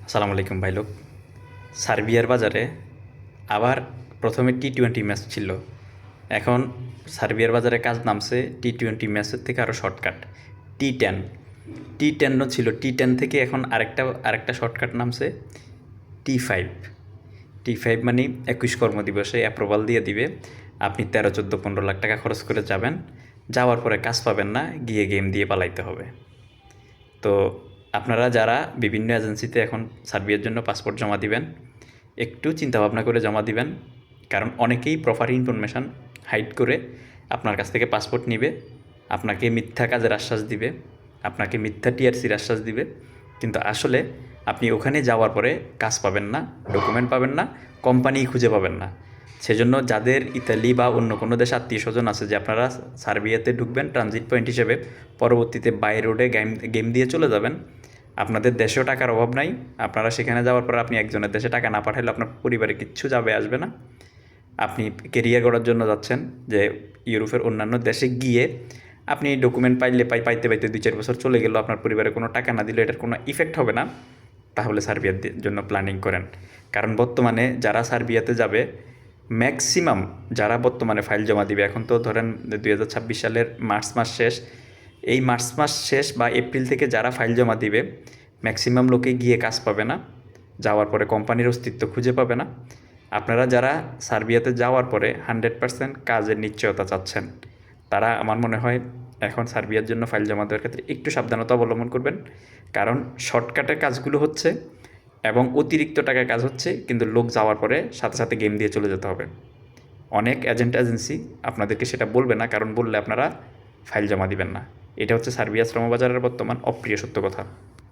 আসসালামু আলাইকুম ভাই লোক। সার্বিয়ার বাজারে আবার প্রথমে টি-20 ম্যাচ ছিল। এখন সার্বিয়ার বাজারে কাজ নামছে টি-20 ম্যাচের থেকে আরও শর্টকাট। টি-10 টি-10ও ছিল, টি-10 থেকে এখন আরেকটা শর্টকাট নামছে টি-5। টি-5 মানে 21 কর্মদিবসে অ্যাপ্রুভাল দিয়ে দিবে। আপনি 13, 14, 15 লাখ টাকা খরচ করে যাবেন, যাওয়ার পরে কাজ পাবেন না, গিয়ে গেম দিয়ে পালাইতে হবে। তো আপনারা যারা বিভিন্ন এজেন্সিতে এখন সার্বিয়ার জন্য পাসপোর্ট জমা দিবেন, একটু চিন্তাভাবনা করে জমা দিবেন। কারণ অনেকেই প্রপার ইনফরমেশান হাইড করে আপনার কাছ থেকে পাসপোর্ট নিবে, আপনাকে মিথ্যা কাজের আশ্বাস দিবে, আপনাকে মিথ্যা টিআরসির আশ্বাস দিবে। কিন্তু আসলে আপনি ওখানে যাওয়ার পরে কাজ পাবেন না, ডকুমেন্ট পাবেন না, কোম্পানি খুঁজে পাবেন না। সেজন্য যাদের ইতালি বা অন্য কোনো দেশে আত্মীয় স্বজন আছে যে আপনারা সার্বিয়াতে ঢুকবেন ট্রানজিট পয়েন্ট হিসেবে, পরবর্তীতে বাই রোডে গেম দিয়ে চলে যাবেন, আপনাদের দেশেও টাকার অভাব নাই। আপনারা সেখানে যাওয়ার পর আপনি একজনের দেশে টাকা না পাঠালে আপনার পরিবারে কিচ্ছু যাবে আসবে না। আপনি কেরিয়ার গড়ার জন্য যাচ্ছেন, যে ইউরোপের অন্যান্য দেশে গিয়ে আপনি ডকুমেন্ট পাইতে পাইতে 2-4 বছর চলে গেল, আপনার পরিবারে কোনো টাকা না দিলে এটার কোনো ইফেক্ট হবে না। তাহলে সার্বিয়ার জন্য প্ল্যানিং করেন। কারণ বর্তমানে যারা সার্বিয়াতে যাবে, ম্যাক্সিমাম যারা বর্তমানে ফাইল জমা দিবে, এখন তো ধরেন 2026 সালের মার্চ মাস শেষ, এই মার্চ মাস শেষ বা এপ্রিল থেকে যারা ফাইল জমা দিবে, ম্যাক্সিমাম লোকে গিয়ে কাজ পাবে না, যাওয়ার পরে কোম্পানির অস্তিত্ব খুঁজে পাবে না। আপনারা যারা সার্বিয়াতে যাওয়ার পরে 100% কাজের নিশ্চয়তা চাচ্ছেন, তারা আমার মনে হয় এখন সার্বিয়ার জন্য ফাইল জমা দেওয়ার ক্ষেত্রে একটু সাবধানতা অবলম্বন করবেন। কারণ শর্টকাটের কাজগুলো হচ্ছে এবং অতিরিক্ত টাকার কাজ হচ্ছে, কিন্তু লোক যাওয়ার পরে সাথে সাথে গেম দিয়ে চলে যেতে হবে। অনেক এজেন্সি আপনাদেরকে সেটা বলবে না, কারণ বললে আপনারা ফাইল জমা দিবেন না। এটা হচ্ছে সার্বিয়া শ্রমবাজারের বর্তমান অপ্রিয় সত্য কথা।